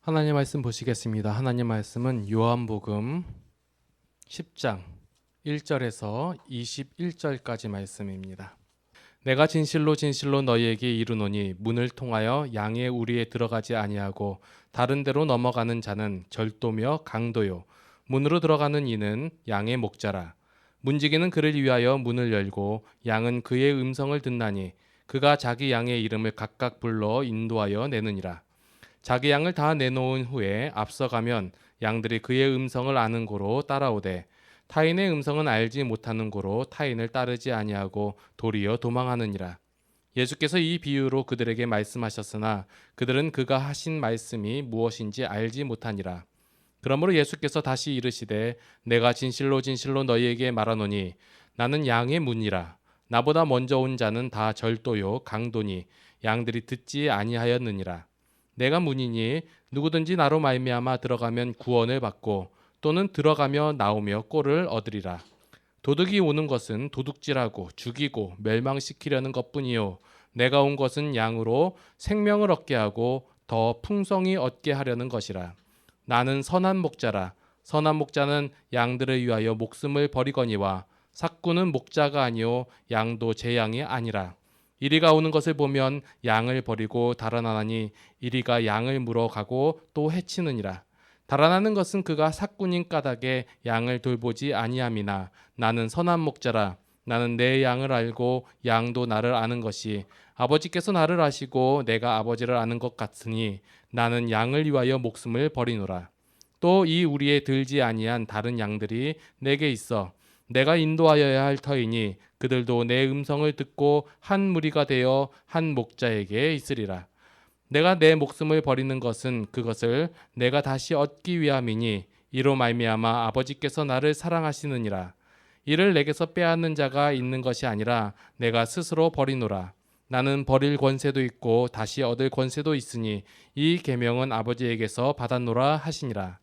하나님 말씀 보시겠습니다. 하나님 말씀은 요한복음 10장 1절에서 21절까지 말씀입니다. 내가 진실로 진실로 너희에게 이르노니 문을 통하여 양의 우리에 들어가지 아니하고 다른 데로 넘어가는 자는 절도며 강도요 문으로 들어가는 이는 양의 목자라. 문지기는 그를 위하여 문을 열고 양은 그의 음성을 듣나니 그가 자기 양의 이름을 각각 불러 인도하여 내느니라. 자기 양을 다 내놓은 후에 앞서가면 양들이 그의 음성을 아는 고로 따라오되 타인의 음성은 알지 못하는 고로 타인을 따르지 아니하고 도리어 도망하느니라. 예수께서 이 비유로 그들에게 말씀하셨으나 그들은 그가 하신 말씀이 무엇인지 알지 못하니라. 그러므로 예수께서 다시 이르시되 내가 진실로 진실로 너희에게 말하노니 나는 양의 문이라. 나보다 먼저 온 자는 다 절도요 강도니 양들이 듣지 아니하였느니라. 내가 문이니 누구든지 나로 말미암아 들어가면 구원을 받고 또는 들어가며 나오며 꼴을 얻으리라. 도둑이 오는 것은 도둑질하고 죽이고 멸망시키려는 것뿐이요 내가 온 것은 양으로 생명을 얻게 하고 더 풍성히 얻게 하려는 것이라. 나는 선한 목자라. 선한 목자는 양들을 위하여 목숨을 버리거니와 삭구는 목자가 아니요 양도 제 양이 아니라. 이리가 오는 것을 보면 양을 버리고 달아나니 이리가 양을 물어가고 또 해치느니라. 달아나는 것은 그가 삭군인 까닭에 양을 돌보지 아니함이나 나는 선한 목자라. 나는 내 양을 알고 양도 나를 아는 것이 아버지께서 나를 아시고 내가 아버지를 아는 것 같으니 나는 양을 위하여 목숨을 버리노라. 또 이 우리에 들지 아니한 다른 양들이 내게 있어 내가 인도하여야 할 터이니 그들도 내 음성을 듣고 한 무리가 되어 한 목자에게 있으리라. 내가 내 목숨을 버리는 것은 그것을 내가 다시 얻기 위함이니 이로 말미암아 아버지께서 나를 사랑하시느니라. 이를 내게서 빼앗는 자가 있는 것이 아니라 내가 스스로 버리노라. 나는 버릴 권세도 있고 다시 얻을 권세도 있으니 이 계명은 아버지에게서 받았노라 하시니라.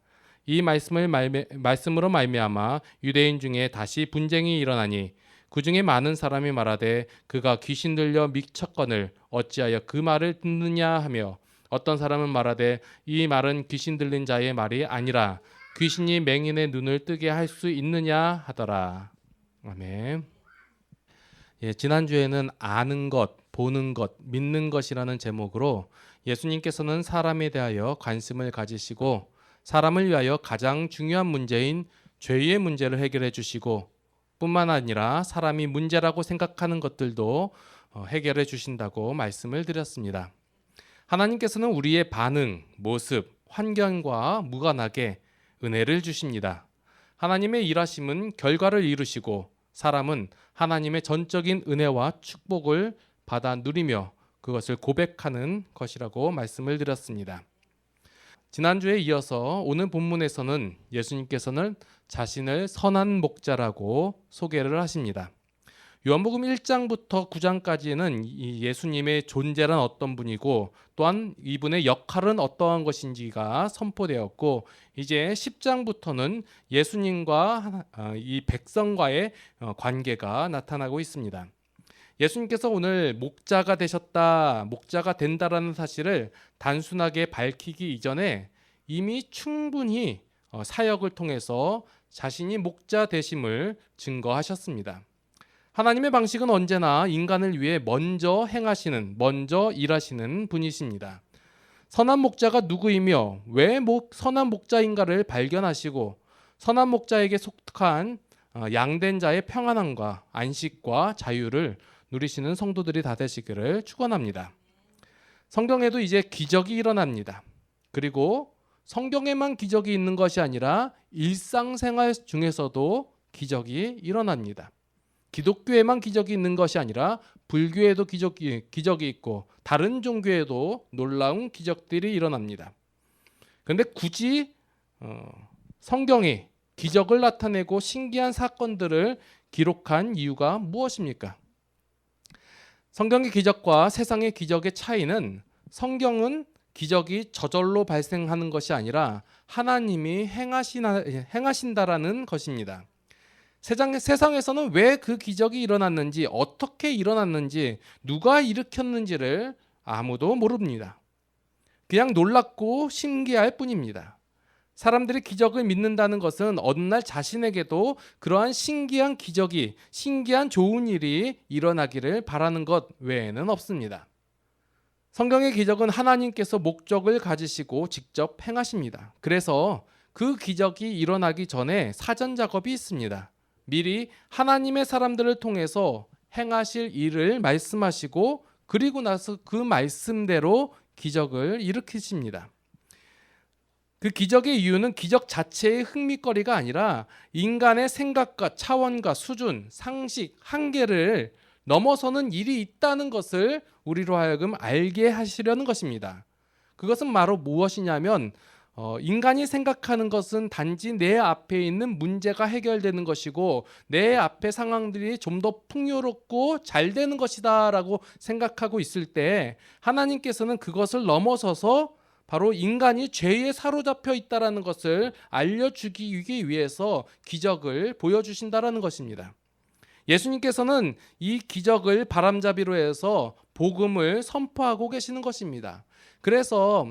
이 말씀으로 말미암아 유대인 중에 다시 분쟁이 일어나니 그 중에 많은 사람이 말하되 그가 귀신 들려 미쳤거늘 어찌하여 그 말을 듣느냐 하며 어떤 사람은 말하되 이 말은 귀신 들린 자의 말이 아니라 귀신이 맹인의 눈을 뜨게 할 수 있느냐 하더라. 아멘. 지난주에는 아는 것, 보는 것, 믿는 것이라는 제목으로 예수님께서는 사람에 대하여 관심을 가지시고 사람을 위하여 가장 중요한 문제인 죄의 문제를 해결해 주시고 뿐만 아니라 사람이 문제라고 생각하는 것들도 해결해 주신다고 말씀을 드렸습니다. 하나님께서는 우리의 반응, 모습, 환경과 무관하게 은혜를 주십니다. 하나님의 일하심은 결과를 이루시고 사람은 하나님의 전적인 은혜와 축복을 받아 누리며 그것을 고백하는 것이라고 말씀을 드렸습니다. 지난주에 이어서 오늘 본문에서는 예수님께서는 자신을 선한 목자라고 소개를 하십니다. 요한복음 1장부터 9장까지는 이 예수님의 존재란 어떤 분이고 또한 이분의 역할은 어떠한 것인지가 선포되었고 이제 10장부터는 예수님과 이 백성과의 관계가 나타나고 있습니다. 예수님께서 오늘 목자가 되셨다, 목자가 된다라는 사실을 단순하게 밝히기 이전에 이미 충분히 사역을 통해서 자신이 목자 되심을 증거하셨습니다. 하나님의 방식은 언제나 인간을 위해 먼저 행하시는, 먼저 일하시는 분이십니다. 선한 목자가 누구이며 왜 선한 목자인가를 발견하시고 선한 목자에게 속한 양된 자의 평안함과 안식과 자유를 누리시는 성도들이 다 되시기를 축원합니다. 성경에도 이제 기적이 일어납니다. 그리고 성경에만 기적이 있는 것이 아니라 일상생활 중에서도 기적이 일어납니다. 기독교에만 기적이 있는 것이 아니라 불교에도 기적이 있고 다른 종교에도 놀라운 기적들이 일어납니다. 그런데 굳이 성경이 기적을 나타내고 신기한 사건들을 기록한 이유가 무엇입니까? 성경의 기적과 세상의 기적의 차이는 성경은 기적이 저절로 발생하는 것이 아니라 하나님이 행하신다라는 것입니다. 세상에서는 왜 그 기적이 일어났는지, 어떻게 일어났는지, 누가 일으켰는지를 아무도 모릅니다. 그냥 놀랍고 신기할 뿐입니다. 사람들이 기적을 믿는다는 것은 어느 날 자신에게도 그러한 신기한 기적이, 신기한 좋은 일이 일어나기를 바라는 것 외에는 없습니다. 성경의 기적은 하나님께서 목적을 가지시고 직접 행하십니다. 그래서 그 기적이 일어나기 전에 사전 작업이 있습니다. 미리 하나님의 사람들을 통해서 행하실 일을 말씀하시고 그리고 나서 그 말씀대로 기적을 일으키십니다. 그 기적의 이유는 기적 자체의 흥미거리가 아니라 인간의 생각과 차원과 수준, 상식, 한계를 넘어서는 일이 있다는 것을 우리로 하여금 알게 하시려는 것입니다. 그것은 바로 무엇이냐면 인간이 생각하는 것은 단지 내 앞에 있는 문제가 해결되는 것이고 내 앞의 상황들이 좀 더 풍요롭고 잘 되는 것이다 라고 생각하고 있을 때 하나님께서는 그것을 넘어서서 바로 인간이 죄에 사로잡혀 있다는 것을 알려주기 위해서 기적을 보여주신다는 것입니다. 예수님께서는 이 기적을 바람잡이로 해서 복음을 선포하고 계시는 것입니다. 그래서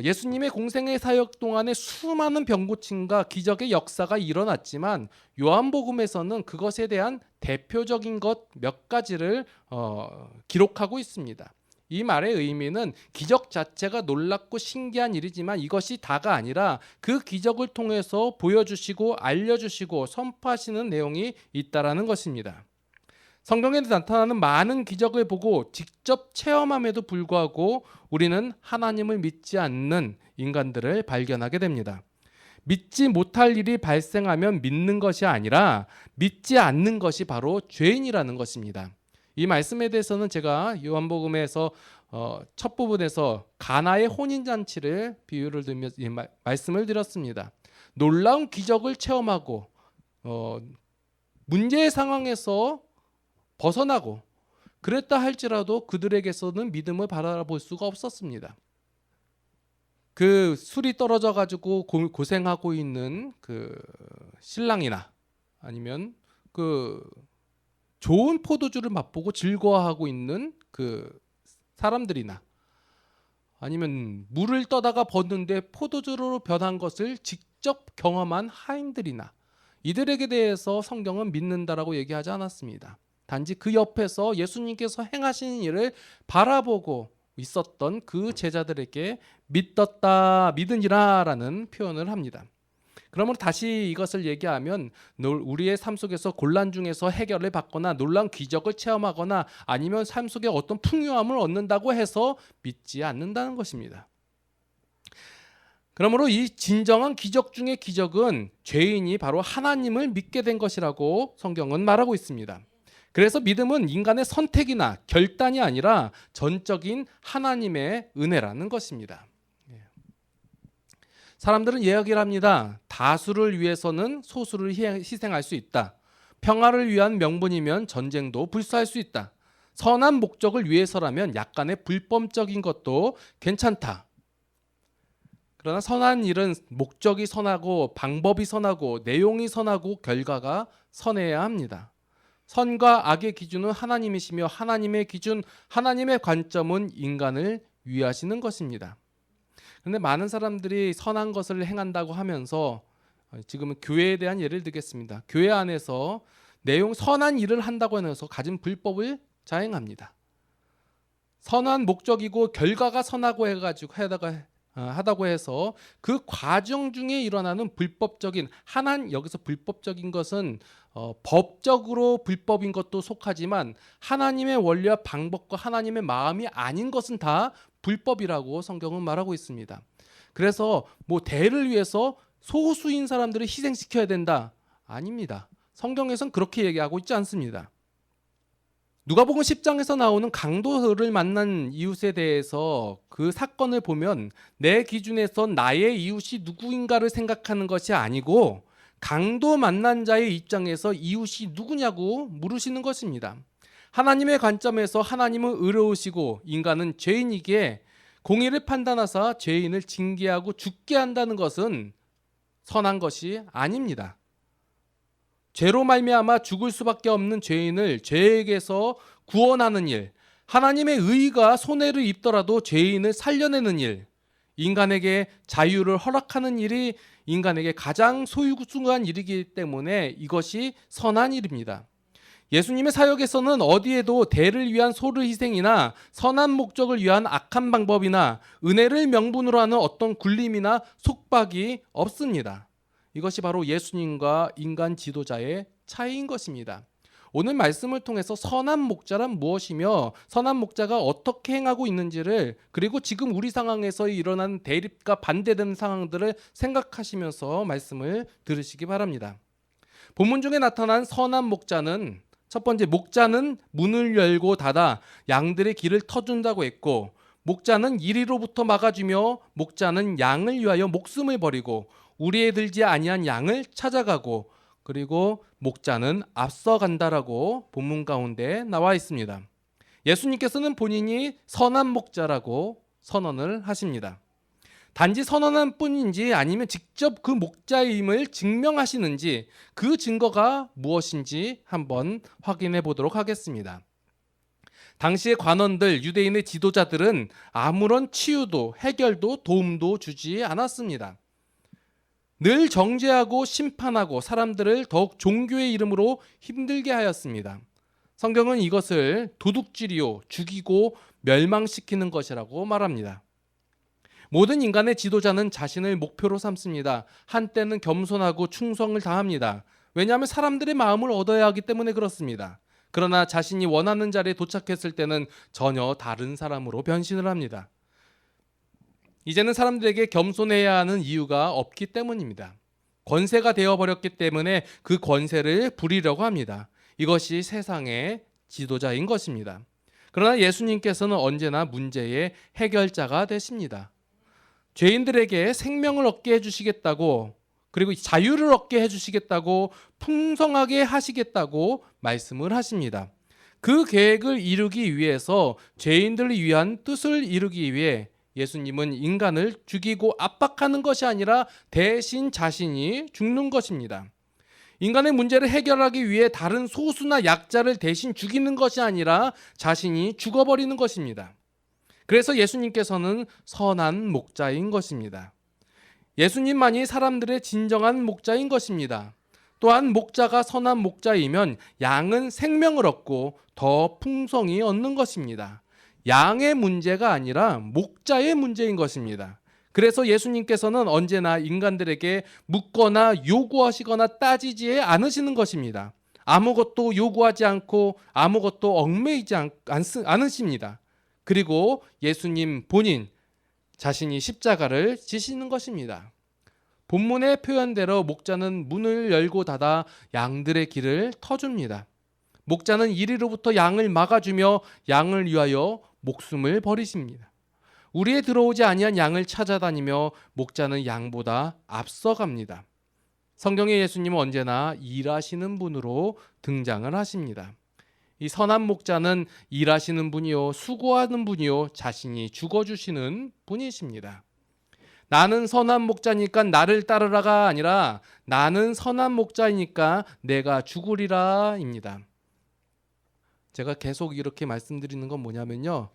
예수님의 공생의 사역 동안에 수많은 병고침과 기적의 역사가 일어났지만 요한복음에서는 그것에 대한 대표적인 것 몇 가지를 기록하고 있습니다. 이 말의 의미는 기적 자체가 놀랍고 신기한 일이지만 이것이 다가 아니라 그 기적을 통해서 보여주시고 알려주시고 선포하시는 내용이 있다라는 것입니다. 성경에 나타나는 많은 기적을 보고 직접 체험함에도 불구하고 우리는 하나님을 믿지 않는 인간들을 발견하게 됩니다. 믿지 못할 일이 발생하면 믿는 것이 아니라 믿지 않는 것이 바로 죄인이라는 것입니다. 이 말씀에 대해서는 제가 요한복음에서 첫 부분에서 가나의 혼인잔치를 비유를 들며 말씀을 드렸습니다. 놀라운 기적을 체험하고 문제의 상황에서 벗어나고 그랬다 할지라도 그들에게서는 믿음을 바라볼 수가 없었습니다. 그 술이 떨어져 가지고 고생하고 있는 그 신랑이나 아니면 그 좋은 포도주를 맛보고 즐거워하고 있는 그 사람들이나 아니면 물을 떠다가 붓는데 포도주로 변한 것을 직접 경험한 하인들이나 이들에게 대해서 성경은 믿는다라고 얘기하지 않았습니다. 단지 그 옆에서 예수님께서 행하시는 일을 바라보고 있었던 그 제자들에게 믿으니라라는 표현을 합니다. 그러므로 다시 이것을 얘기하면 우리의 삶 속에서 곤란 중에서 해결을 받거나 놀라운 기적을 체험하거나 아니면 삶 속에 어떤 풍요함을 얻는다고 해서 믿지 않는다는 것입니다. 그러므로 이 진정한 기적 중의 기적은 죄인이 바로 하나님을 믿게 된 것이라고 성경은 말하고 있습니다. 그래서 믿음은 인간의 선택이나 결단이 아니라 전적인 하나님의 은혜라는 것입니다. 사람들은 이야기를 합니다. 다수를 위해서는 소수를 희생할 수 있다. 평화를 위한 명분이면 전쟁도 불사할 수 있다. 선한 목적을 위해서라면 약간의 불법적인 것도 괜찮다. 그러나 선한 일은 목적이 선하고 방법이 선하고 내용이 선하고 결과가 선해야 합니다. 선과 악의 기준은 하나님이시며 하나님의 기준, 하나님의 관점은 인간을 위하시는 것입니다. 그런데 많은 사람들이 선한 것을 행한다고 하면서 지금은 교회에 대한 예를 들겠습니다. 교회 안에서 선한 일을 한다고 해서 가진 불법을 자행합니다. 선한 목적이고 결과가 선하고 하다고 해서 그 과정 중에 일어나는 불법적인 여기서 불법적인 것은 법적으로 불법인 것도 속하지만 하나님의 원리와 방법과 하나님의 마음이 아닌 것은 다 불법이라고 성경은 말하고 있습니다. 그래서 대를 위해서 소수인 사람들을 희생시켜야 된다. 아닙니다. 성경에서는 그렇게 얘기하고 있지 않습니다. 누가복음 10장에서 나오는 강도를 만난 이웃에 대해서 그 사건을 보면 내 기준에서 나의 이웃이 누구인가를 생각하는 것이 아니고 강도 만난 자의 입장에서 이웃이 누구냐고 물으시는 것입니다. 하나님의 관점에서 하나님은 의로우시고 인간은 죄인이기에 공의를 판단하사 죄인을 징계하고 죽게 한다는 것은 선한 것이 아닙니다. 죄로 말미암아 죽을 수밖에 없는 죄인을 죄에게서 구원하는 일, 하나님의 의가 손해를 입더라도 죄인을 살려내는 일, 인간에게 자유를 허락하는 일이 인간에게 가장 소중한 일이기 때문에 이것이 선한 일입니다. 예수님의 사역에서는 어디에도 대를 위한 소를 희생이나 선한 목적을 위한 악한 방법이나 은혜를 명분으로 하는 어떤 굴림이나 속박이 없습니다. 이것이 바로 예수님과 인간 지도자의 차이인 것입니다. 오늘 말씀을 통해서 선한 목자란 무엇이며 선한 목자가 어떻게 행하고 있는지를, 그리고 지금 우리 상황에서 일어난 대립과 반대되는 상황들을 생각하시면서 말씀을 들으시기 바랍니다. 본문 중에 나타난 선한 목자는, 첫 번째, 목자는 문을 열고 닫아 양들의 길을 터준다고 했고, 목자는 이리로부터 막아주며 목자는 양을 위하여 목숨을 버리고 우리에 들지 아니한 양을 찾아가고, 그리고 목자는 앞서간다라고 본문 가운데 나와 있습니다. 예수님께서는 본인이 선한 목자라고 선언을 하십니다. 단지 선언한 뿐인지 아니면 직접 그 목자임을 증명하시는지 그 증거가 무엇인지 한번 확인해 보도록 하겠습니다. 당시의 관원들, 유대인의 지도자들은 아무런 치유도 해결도 도움도 주지 않았습니다. 늘 정죄하고 심판하고 사람들을 더욱 종교의 이름으로 힘들게 하였습니다. 성경은 이것을 도둑질이요, 죽이고 멸망시키는 것이라고 말합니다. 모든 인간의 지도자는 자신을 목표로 삼습니다. 한때는 겸손하고 충성을 다합니다. 왜냐하면 사람들의 마음을 얻어야 하기 때문에 그렇습니다. 그러나 자신이 원하는 자리에 도착했을 때는 전혀 다른 사람으로 변신을 합니다. 이제는 사람들에게 겸손해야 하는 이유가 없기 때문입니다. 권세가 되어버렸기 때문에 그 권세를 부리려고 합니다. 이것이 세상의 지도자인 것입니다. 그러나 예수님께서는 언제나 문제의 해결자가 되십니다. 죄인들에게 생명을 얻게 해주시겠다고, 그리고 자유를 얻게 해주시겠다고, 풍성하게 하시겠다고 말씀을 하십니다. 그 계획을 이루기 위해서, 죄인들을 위한 뜻을 이루기 위해 예수님은 인간을 죽이고 압박하는 것이 아니라 대신 자신이 죽는 것입니다. 인간의 문제를 해결하기 위해 다른 소수나 약자를 대신 죽이는 것이 아니라 자신이 죽어버리는 것입니다. 그래서 예수님께서는 선한 목자인 것입니다. 예수님만이 사람들의 진정한 목자인 것입니다. 또한 목자가 선한 목자이면 양은 생명을 얻고 더 풍성히 얻는 것입니다. 양의 문제가 아니라 목자의 문제인 것입니다. 그래서 예수님께서는 언제나 인간들에게 묻거나 요구하시거나 따지지 않으시는 것입니다. 아무것도 요구하지 않고 아무것도 얽매이지 않으십니다. 그리고 예수님 본인 자신이 십자가를 지시는 것입니다. 본문의 표현대로 목자는 문을 열고 닫아 양들의 길을 터줍니다. 목자는 이리로부터 양을 막아주며 양을 위하여 목숨을 버리십니다. 우리에 들어오지 아니한 양을 찾아다니며 목자는 양보다 앞서갑니다. 성경의 예수님은 언제나 일하시는 분으로 등장을 하십니다. 이 선한 목자는 일하시는 분이요, 수고하는 분이요, 자신이 죽어주시는 분이십니다. 나는 선한 목자니까 나를 따르라가 아니라 나는 선한 목자이니까 내가 죽으리라입니다. 제가 계속 이렇게 말씀드리는 건 뭐냐면요,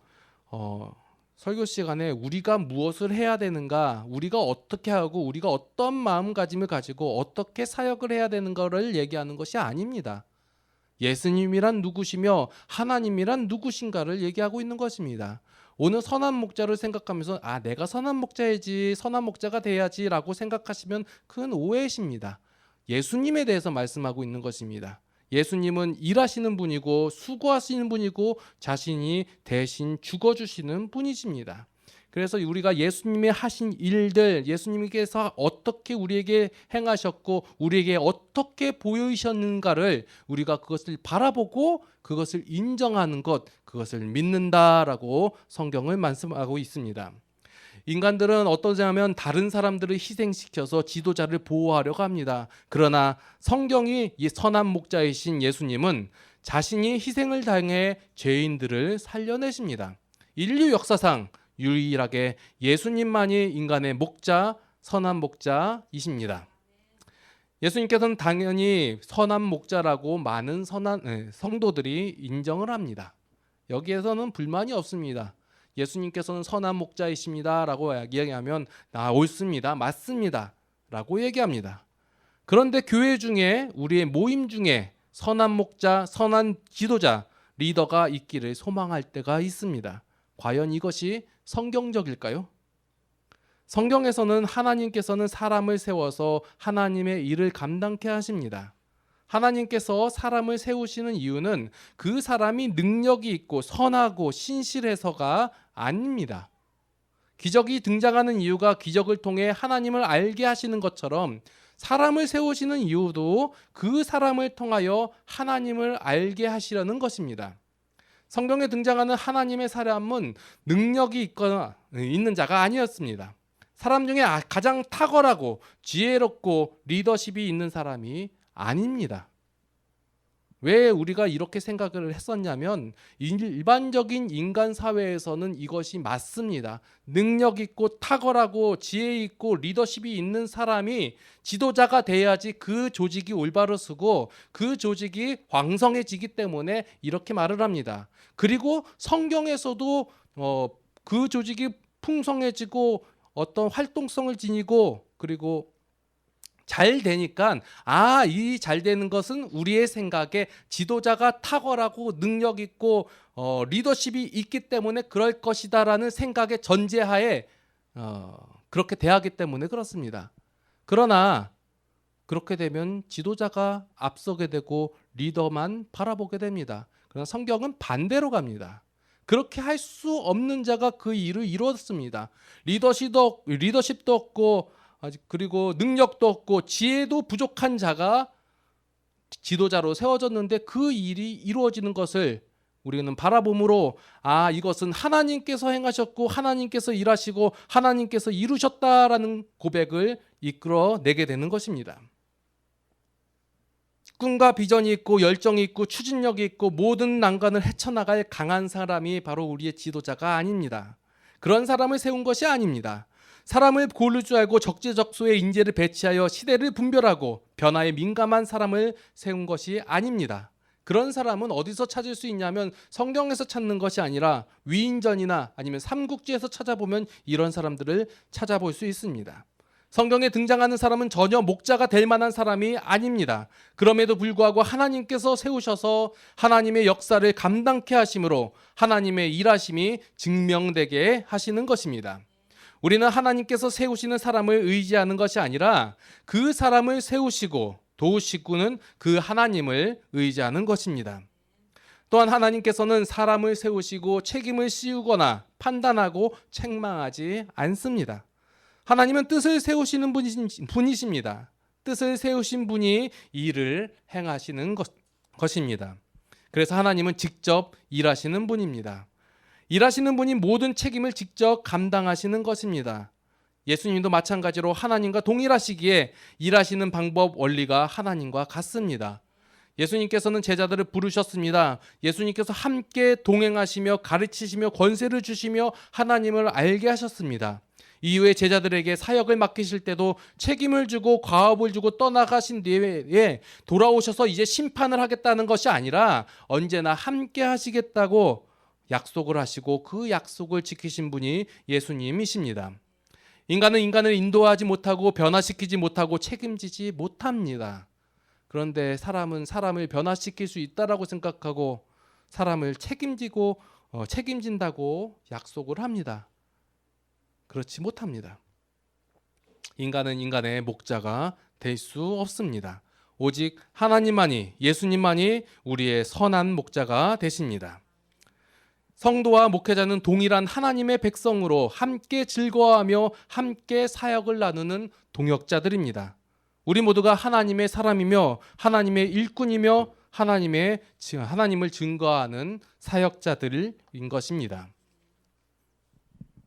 설교 시간에 우리가 무엇을 해야 되는가, 우리가 어떻게 하고 우리가 어떤 마음가짐을 가지고 어떻게 사역을 해야 되는가를 얘기하는 것이 아닙니다. 예수님이란 누구시며 하나님이란 누구신가를 얘기하고 있는 것입니다. 오늘 선한 목자를 생각하면서 내가 선한 목자이지, 선한 목자가 돼야지 라고 생각하시면 큰 오해이십니다. 예수님에 대해서 말씀하고 있는 것입니다. 예수님은 일하시는 분이고 수고하시는 분이고 자신이 대신 죽어주시는 분이십니다. 그래서 우리가 예수님이 하신 일들, 예수님께서 어떻게 우리에게 행하셨고 우리에게 어떻게 보이셨는가를 우리가 그것을 바라보고 그것을 인정하는 것, 그것을 믿는다라고 성경을 말씀하고 있습니다. 인간들은 어떠냐면 다른 사람들을 희생시켜서 지도자를 보호하려고 합니다. 그러나 성경이 이 선한 목자이신 예수님은 자신이 희생을 당해 죄인들을 살려내십니다. 인류 역사상 유일하게 예수님만이 인간의 목자, 선한 목자이십니다. 예수님께서는 당연히 선한 목자라고 많은 성도들이 인정을 합니다. 여기에서는 불만이 없습니다. 예수님께서는 선한 목자이십니다 라고 이야기하면 옳습니다, 맞습니다 라고 얘기합니다. 그런데 교회 중에, 우리의 모임 중에 선한 목자, 선한 지도자, 리더가 있기를 소망할 때가 있습니다. 과연 이것이 성경적일까요? 성경에서는 하나님께서는 사람을 세워서 하나님의 일을 감당케 하십니다. 하나님께서 사람을 세우시는 이유는 그 사람이 능력이 있고 선하고 신실해서가 아닙니다. 기적이 등장하는 이유가 기적을 통해 하나님을 알게 하시는 것처럼 사람을 세우시는 이유도 그 사람을 통하여 하나님을 알게 하시려는 것입니다. 성경에 등장하는 하나님의 사람은 능력이 있는 자가 아니었습니다. 사람 중에 가장 탁월하고 지혜롭고 리더십이 있는 사람이 아닙니다. 왜 우리가 이렇게 생각을 했었냐면 일반적인 인간 사회에서는 이것이 맞습니다. 능력 있고 탁월하고 지혜 있고 리더십이 있는 사람이 지도자가 돼야지 그 조직이 올바로 서고 그 조직이 왕성해지기 때문에 이렇게 말을 합니다. 그리고 성경에서도 그 조직이 풍성해지고 어떤 활동성을 지니고 그리고 잘 되니까 이 잘 되는 것은 우리의 생각에 지도자가 탁월하고 능력 있고 리더십이 있기 때문에 그럴 것이다라는 생각의 전제하에 그렇게 대하기 때문에 그렇습니다. 그러나 그렇게 되면 지도자가 앞서게 되고 리더만 바라보게 됩니다. 그러나 성경은 반대로 갑니다. 그렇게 할 수 없는 자가 그 일을 이루었습니다. 리더십도 없고 그리고 능력도 없고 지혜도 부족한 자가 지도자로 세워졌는데 그 일이 이루어지는 것을 우리는 바라봄으로 이것은 하나님께서 행하셨고 하나님께서 일하시고 하나님께서 이루셨다라는 고백을 이끌어내게 되는 것입니다. 꿈과 비전이 있고 열정이 있고 추진력이 있고 모든 난관을 헤쳐나갈 강한 사람이 바로 우리의 지도자가 아닙니다. 그런 사람을 세운 것이 아닙니다. 사람을 고를 줄 알고 적재적소에 인재를 배치하여 시대를 분별하고 변화에 민감한 사람을 세운 것이 아닙니다. 그런 사람은 어디서 찾을 수 있냐면 성경에서 찾는 것이 아니라 위인전이나 아니면 삼국지에서 찾아보면 이런 사람들을 찾아볼 수 있습니다. 성경에 등장하는 사람은 전혀 목자가 될 만한 사람이 아닙니다. 그럼에도 불구하고 하나님께서 세우셔서 하나님의 역사를 감당케 하심으로 하나님의 일하심이 증명되게 하시는 것입니다. 우리는 하나님께서 세우시는 사람을 의지하는 것이 아니라 그 사람을 세우시고 도우시고는 그 하나님을 의지하는 것입니다. 또한 하나님께서는 사람을 세우시고 책임을 씌우거나 판단하고 책망하지 않습니다. 하나님은 뜻을 세우시는 분이십니다. 뜻을 세우신 분이 일을 행하시는 것입니다. 그래서 하나님은 직접 일하시는 분입니다. 일하시는 분이 모든 책임을 직접 감당하시는 것입니다. 예수님도 마찬가지로 하나님과 동일하시기에 일하시는 방법, 원리가 하나님과 같습니다. 예수님께서는 제자들을 부르셨습니다. 예수님께서 함께 동행하시며 가르치시며 권세를 주시며 하나님을 알게 하셨습니다. 이후에 제자들에게 사역을 맡기실 때도 책임을 주고 과업을 주고 떠나가신 뒤에 돌아오셔서 이제 심판을 하겠다는 것이 아니라 언제나 함께 하시겠다고 약속을 하시고 그 약속을 지키신 분이 예수님이십니다. 인간은 인간을 인도하지 못하고 변화시키지 못하고 책임지지 못합니다. 그런데 사람은 사람을 변화시킬 수 있다라고 생각하고 사람을 책임진다고 약속을 합니다. 그렇지 못합니다. 인간은 인간의 목자가 될 수 없습니다. 오직 하나님만이, 예수님만이 우리의 선한 목자가 되십니다. 성도와 목회자는 동일한 하나님의 백성으로 함께 즐거워하며 함께 사역을 나누는 동역자들입니다. 우리 모두가 하나님의 사람이며 하나님의 일꾼이며 하나님을 증거하는 사역자들인 것입니다.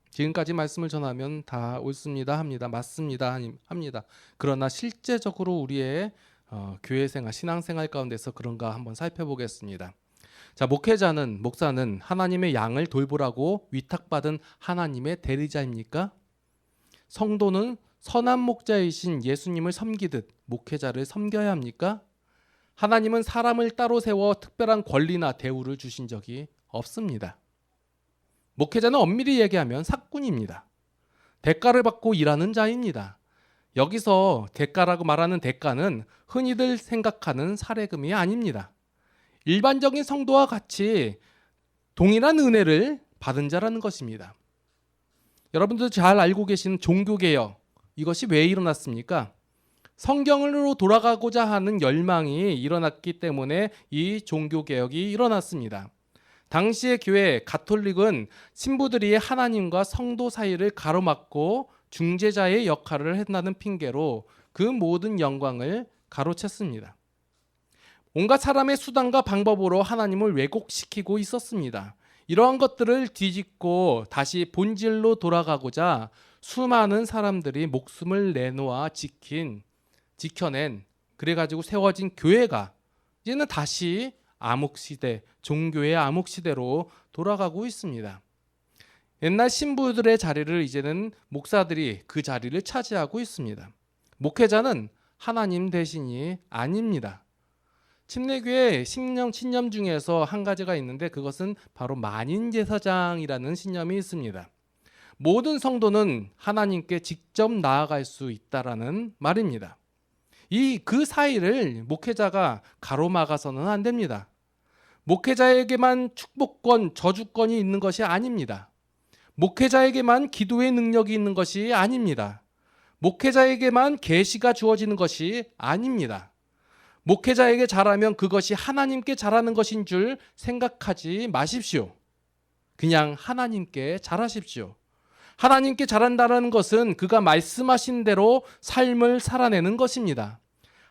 지금까지 말씀을 전하면 다 옳습니다 합니다. 맞습니다 합니다. 그러나 실제적으로 우리의 교회생활, 신앙생활 가운데서 그런가 한번 살펴보겠습니다. 자, 목사는 하나님의 양을 돌보라고 위탁받은 하나님의 대리자입니까? 성도는 선한 목자이신 예수님을 섬기듯 목회자를 섬겨야 합니까? 하나님은 사람을 따로 세워 특별한 권리나 대우를 주신 적이 없습니다. 목회자는 엄밀히 얘기하면 사꾼입니다. 대가를 받고 일하는 자입니다. 여기서 대가라고 말하는 대가는 흔히들 생각하는 사례금이 아닙니다. 일반적인 성도와 같이 동일한 은혜를 받은 자라는 것입니다. 여러분도 잘 알고 계시는 종교개혁, 이것이 왜 일어났습니까? 성경으로 돌아가고자 하는 열망이 일어났기 때문에 이 종교개혁이 일어났습니다. 당시의 교회 가톨릭은 신부들이 하나님과 성도 사이를 가로막고 중재자의 역할을 한다는 핑계로 그 모든 영광을 가로챘습니다. 온갖 사람의 수단과 방법으로 하나님을 왜곡시키고 있었습니다. 이러한 것들을 뒤집고 다시 본질로 돌아가고자 수많은 사람들이 목숨을 내놓아 지켜낸, 그래가지고 세워진 교회가 이제는 다시 암흑시대, 종교의 암흑시대로 돌아가고 있습니다. 옛날 신부들의 자리를 이제는 목사들이 그 자리를 차지하고 있습니다. 목회자는 하나님 대신이 아닙니다. 침례교회 신념 중에서 한 가지가 있는데 그것은 바로 만인제사장이라는 신념이 있습니다. 모든 성도는 하나님께 직접 나아갈 수 있다라는 말입니다. 그 사이를 목회자가 가로막아서는 안 됩니다. 목회자에게만 축복권, 저주권이 있는 것이 아닙니다. 목회자에게만 기도의 능력이 있는 것이 아닙니다. 목회자에게만 계시가 주어지는 것이 아닙니다. 목회자에게 잘하면 그것이 하나님께 잘하는 것인 줄 생각하지 마십시오. 그냥 하나님께 잘하십시오. 하나님께 잘한다는 것은 그가 말씀하신 대로 삶을 살아내는 것입니다.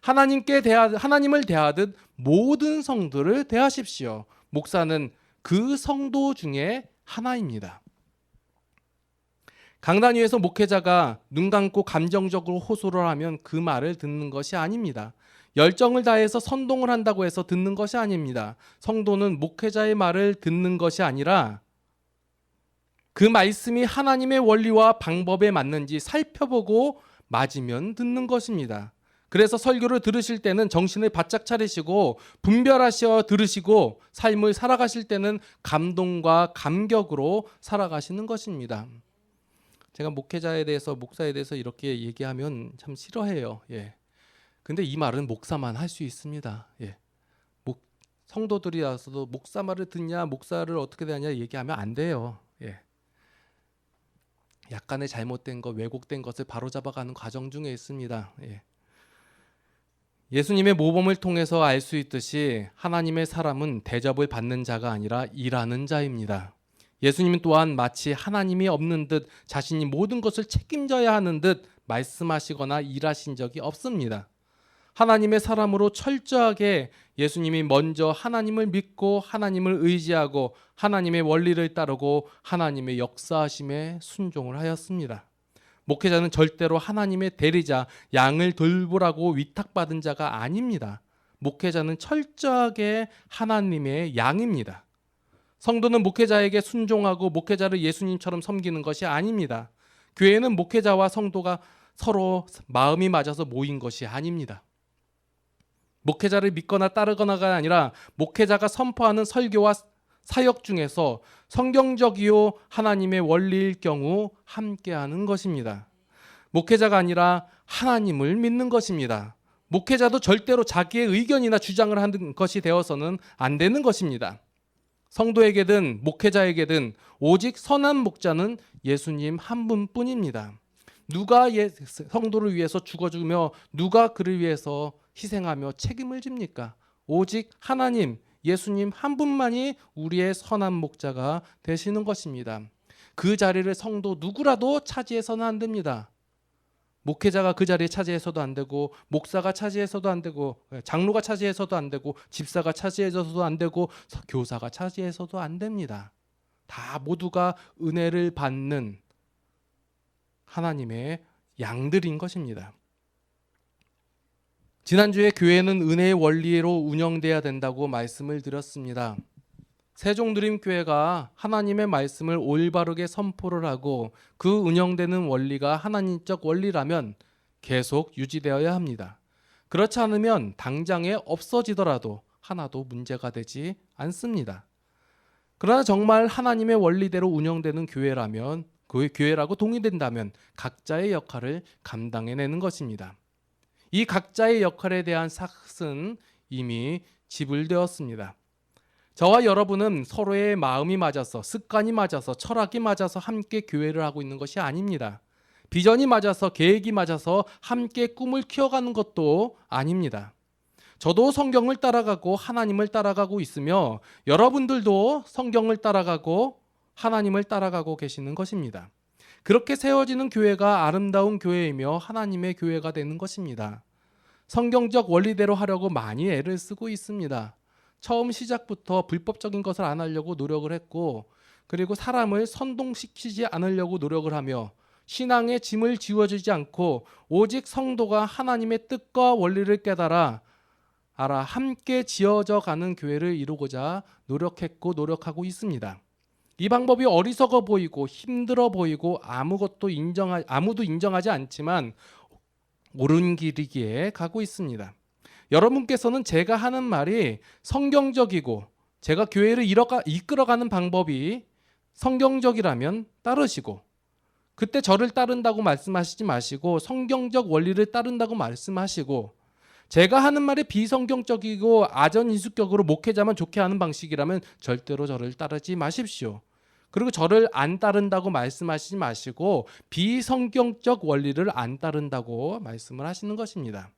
하나님을 대하듯 모든 성도를 대하십시오. 목사는 그 성도 중에 하나입니다. 강단 위에서 목회자가 눈 감고 감정적으로 호소를 하면 그 말을 듣는 것이 아닙니다. 열정을 다해서 선동을 한다고 해서 듣는 것이 아닙니다. 성도는 목회자의 말을 듣는 것이 아니라 그 말씀이 하나님의 원리와 방법에 맞는지 살펴보고 맞으면 듣는 것입니다. 그래서 설교를 들으실 때는 정신을 바짝 차리시고 분별하셔 들으시고 삶을 살아가실 때는 감동과 감격으로 살아가시는 것입니다. 제가 목사에 대해서 이렇게 얘기하면 참 싫어해요. 근데 이 말은 목사만 할 수 있습니다. 성도들이라서도 목사 말을 듣냐, 목사를 어떻게 대하냐 얘기하면 안 돼요. 약간의 잘못된 것, 왜곡된 것을 바로잡아가는 과정 중에 있습니다. 예수님의 모범을 통해서 알 수 있듯이 하나님의 사람은 대접을 받는 자가 아니라 일하는 자입니다. 예수님은 또한 마치 하나님이 없는 듯 자신이 모든 것을 책임져야 하는 듯 말씀하시거나 일하신 적이 없습니다. 하나님의 사람으로 철저하게 예수님이 먼저 하나님을 믿고 하나님을 의지하고 하나님의 원리를 따르고 하나님의 역사하심에 순종을 하였습니다. 목회자는 절대로 하나님의 대리자, 양을 돌보라고 위탁받은 자가 아닙니다. 목회자는 철저하게 하나님의 양입니다. 성도는 목회자에게 순종하고 목회자를 예수님처럼 섬기는 것이 아닙니다. 교회는 목회자와 성도가 서로 마음이 맞아서 모인 것이 아닙니다. 목회자를 믿거나 따르거나가 아니라 목회자가 선포하는 설교와 사역 중에서 성경적이요 하나님의 원리일 경우 함께하는 것입니다. 목회자가 아니라 하나님을 믿는 것입니다. 목회자도 절대로 자기의 의견이나 주장을 하는 것이 되어서는 안 되는 것입니다. 성도에게든 목회자에게든 오직 선한 목자는 예수님 한 분뿐입니다. 누가 성도를 위해서 죽어주며 누가 그를 위해서 희생하며 책임을 집니까? 오직 하나님, 예수님 한 분만이 우리의 선한 목자가 되시는 것입니다. 그 자리를 성도 누구라도 차지해서는 안 됩니다. 목회자가 그 자리에 차지해서도 안 되고 목사가 차지해서도 안 되고 장로가 차지해서도 안 되고 집사가 차지해서도 안 되고 교사가 차지해서도 안 됩니다. 다 모두가 은혜를 받는 하나님의 양들인 것입니다. 지난주에 교회는 은혜의 원리로 운영돼야 된다고 말씀을 드렸습니다. 세종드림교회가 하나님의 말씀을 올바르게 선포를 하고 그 운영되는 원리가 하나님적 원리라면 계속 유지되어야 합니다. 그렇지 않으면 당장에 없어지더라도 하나도 문제가 되지 않습니다. 그러나 정말 하나님의 원리대로 운영되는 교회라면, 그 교회라고 동의된다면 각자의 역할을 감당해내는 것입니다. 이 각자의 역할에 대한 삭은 이미 지불되었습니다. 저와 여러분은 서로의 마음이 맞아서, 습관이 맞아서, 철학이 맞아서 함께 교회를 하고 있는 것이 아닙니다. 비전이 맞아서, 계획이 맞아서 함께 꿈을 키워가는 것도 아닙니다. 저도 성경을 따라가고 하나님을 따라가고 있으며 여러분들도 성경을 따라가고 하나님을 따라가고 계시는 것입니다. 그렇게 세워지는 교회가 아름다운 교회이며 하나님의 교회가 되는 것입니다. 성경적 원리대로 하려고 많이 애를 쓰고 있습니다. 처음 시작부터 불법적인 것을 안 하려고 노력을 했고, 그리고 사람을 선동시키지 않으려고 노력을 하며 신앙의 짐을 지워주지 않고 오직 성도가 하나님의 뜻과 원리를 깨달아 함께 지어져 가는 교회를 이루고자 노력했고 노력하고 있습니다. 이 방법이 어리석어 보이고 힘들어 보이고 아무도 인정하지 않지만 옳은 길이기에 가고 있습니다. 여러분께서는 제가 하는 말이 성경적이고 제가 교회를 이끌어가는 방법이 성경적이라면 따르시고, 그때 저를 따른다고 말씀하시지 마시고 성경적 원리를 따른다고 말씀하시고, 제가 하는 말이 비성경적이고 아전인수격으로 목회자만 좋게 하는 방식이라면 절대로 저를 따르지 마십시오. 그리고 저를 안 따른다고 말씀하시지 마시고 비성경적 원리를 안 따른다고 말씀을 하시는 것입니다.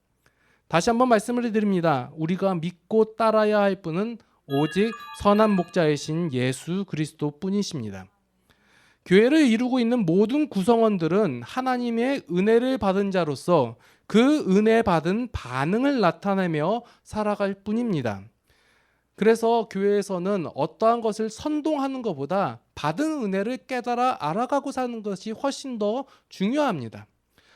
다시 한번 말씀을 드립니다. 우리가 믿고 따라야 할 분은 오직 선한 목자이신 예수 그리스도 뿐이십니다. 교회를 이루고 있는 모든 구성원들은 하나님의 은혜를 받은 자로서 그 은혜 받은 반응을 나타내며 살아갈 뿐입니다. 그래서 교회에서는 어떠한 것을 선동하는 것보다 받은 은혜를 깨달아 알아가고 사는 것이 훨씬 더 중요합니다.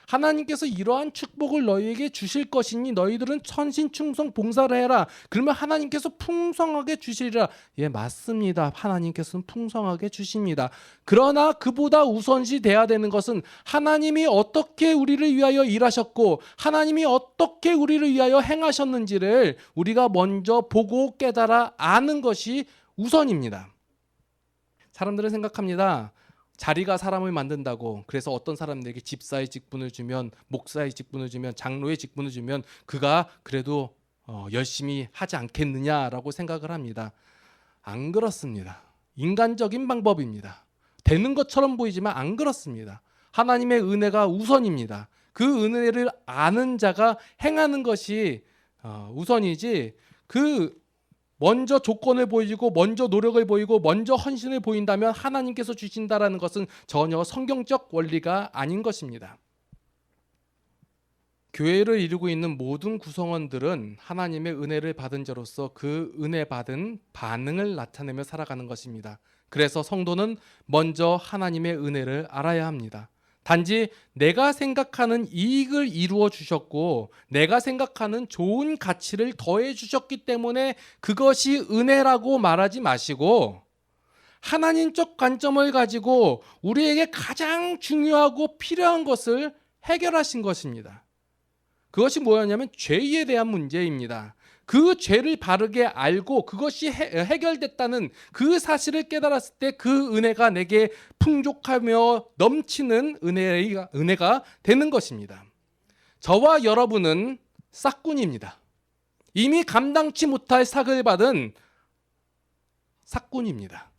하나님께서 이러한 축복을 너희에게 주실 것이니 너희들은 천신충성 봉사를 해라. 그러면 하나님께서 풍성하게 주시리라. 예, 맞습니다. 하나님께서는 풍성하게 주십니다. 그러나 그보다 우선시 돼야 되는 것은 하나님이 어떻게 우리를 위하여 일하셨고 하나님이 어떻게 우리를 위하여 행하셨는지를 우리가 먼저 보고 깨달아 아는 것이 우선입니다. 사람들은 생각합니다. 자리가 사람을 만든다고, 그래서 어떤 사람들에게 집사의 직분을 주면, 목사의 직분을 주면, 장로의 직분을 주면 그가 그래도 열심히 하지 않겠느냐라고 생각을 합니다. 안 그렇습니다. 인간적인 방법입니다. 되는 것처럼 보이지만 안 그렇습니다. 하나님의 은혜가 우선입니다. 그 은혜를 아는 자가 행하는 것이 우선이지, 먼저 조건을 보이고 먼저 노력을 보이고 먼저 헌신을 보인다면 하나님께서 주신다라는 것은 전혀 성경적 원리가 아닌 것입니다. 교회를 이루고 있는 모든 구성원들은 하나님의 은혜를 받은 자로서 그 은혜 받은 반응을 나타내며 살아가는 것입니다. 그래서 성도는 먼저 하나님의 은혜를 알아야 합니다. 단지 내가 생각하는 이익을 이루어 주셨고 내가 생각하는 좋은 가치를 더해 주셨기 때문에 그것이 은혜라고 말하지 마시고, 하나님적 관점을 가지고 우리에게 가장 중요하고 필요한 것을 해결하신 것입니다. 그것이 뭐였냐면 죄에 대한 문제입니다. 그 죄를 바르게 알고 그것이 해결됐다는 그 사실을 깨달았을 때 그 은혜가 내게 풍족하며 넘치는 은혜가 되는 것입니다. 저와 여러분은 싹군입니다. 이미 감당치 못할 삭을 받은 삭군입니다.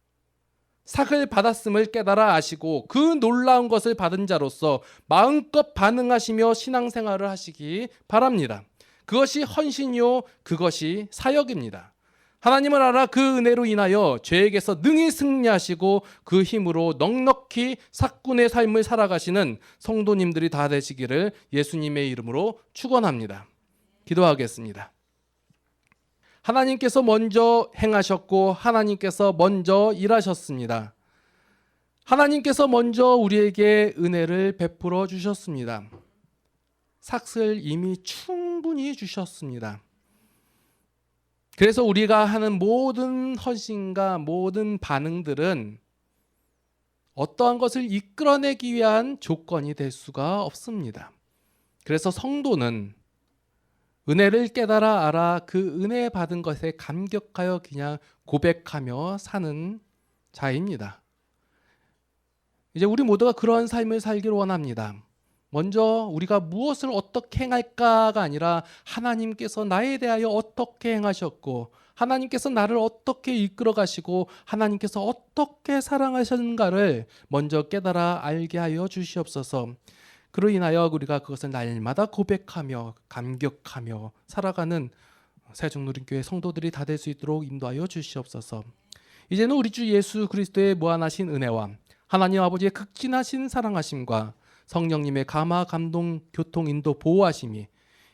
삭을 받았음을 깨달아 아시고 그 놀라운 것을 받은 자로서 마음껏 반응하시며 신앙생활을 하시기 바랍니다. 그것이 헌신이요, 그것이 사역입니다. 하나님을 알아 그 은혜로 인하여 죄에게서 능히 승리하시고 그 힘으로 넉넉히 삭군의 삶을 살아가시는 성도님들이 다 되시기를 예수님의 이름으로 축원합니다. 기도하겠습니다. 하나님께서 먼저 행하셨고 하나님께서 먼저 일하셨습니다. 하나님께서 먼저 우리에게 은혜를 베풀어 주셨습니다. 삭을 이미 충분히 주셨습니다. 그래서 우리가 하는 모든 헌신과 모든 반응들은 어떠한 것을 이끌어내기 위한 조건이 될 수가 없습니다. 그래서 성도는 은혜를 깨달아 알아 그 은혜 받은 것에 감격하여 그냥 고백하며 사는 자입니다. 이제 우리 모두가 그런 삶을 살기를 원합니다. 먼저 우리가 무엇을 어떻게 행할까가 아니라 하나님께서 나에 대하여 어떻게 행하셨고 하나님께서 나를 어떻게 이끌어 가시고 하나님께서 어떻게 사랑하셨는가를 먼저 깨달아 알게 하여 주시옵소서. 그로 인하여 우리가 그것을 날마다 고백하며 감격하며 살아가는 세종누린교회 성도들이 다 될 수 있도록 인도하여 주시옵소서. 이제는 우리 주 예수 그리스도의 무한하신 은혜와 하나님 아버지의 극진하신 사랑하심과 성령님의 감화 감동 교통 인도 보호하심이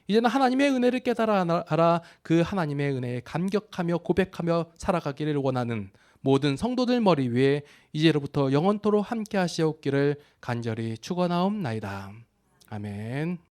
이제는 하나님의 은혜를 깨달아 알아 그 하나님의 은혜에 감격하며 고백하며 살아가기를 원하는 모든 성도들 머리 위에 이제로부터 영원토록 함께 하시옵기를 간절히 축원하옵나이다. 아멘.